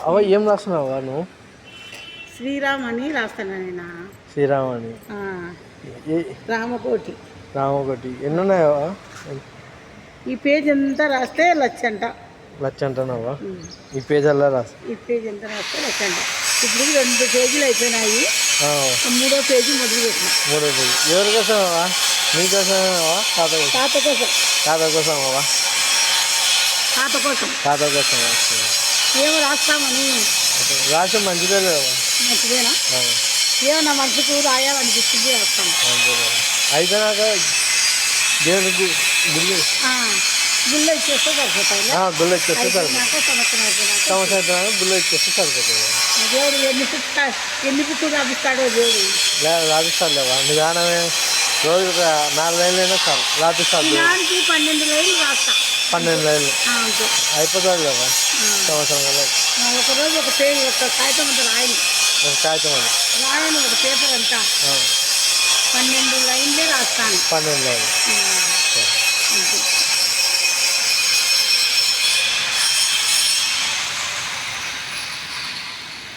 అవ ఏం రాస్తున్నావా నువ్వు? శ్రీరామ్ అని రాస్తాను నేను. శ్రీరామ్ అని. రామకోటి. రామకోటి ఎన్ని ఉన్నాయా? ఈ పేజ్ అంతా రాస్తే లచ్చంట. లచ్చ అంటున్నావా? ఈ పేజ్ అలా రాస్తా. ఈ పేజ్ ఎంత రాస్తే లచ్చంట. ఇప్పుడు 2 పేజీలు అయిపోయినాయి. 3వ పేజీ మొదలు పెట్టిన. 3వ పేజీ ఎవరి కోసమవా? నీకోసమేవా? తాత కోసం. తాత కోసం. తాత కోసమవా? తాత కోసం. తాత కోసం ఏమో రాస్తామని. రాసి మంచిదే లేవా? మంచిదేనా? ఏమో నా మనసుకు రాయాలనిపిస్తుంది రాస్తాను. అయిపోయినాక దేవునికి గుళ్ళ ఇచ్చేస్తే సరిపోతాయి. గుళ్ళ ఇచ్చేస్తే సరిపోతుంది. సంవత్సరం గుళ్ళ ఇచ్చేస్తే సరిపోతుంది. దేవుడు ఎన్ని పుట్టులు రాపిస్తాడో దేవుడు. రాపిస్తాడు లేవా? నిదానమే రోజు 4 లైన్లైనా చాలు రాపిస్తాడు. 12 లైన్లు రాస్తా. 12 లైన్లు అయిపోతుంది లేవా? సంవత్సరం వల్ల ఒకరోజు ఒక పేజ్ ఒక కాగితం అంతా రాయను. ఒక కాగితం అని రాయను. ఒక పేపర్ అంతా 12 లైన్లే రాస్తాను. 12 లైన్లు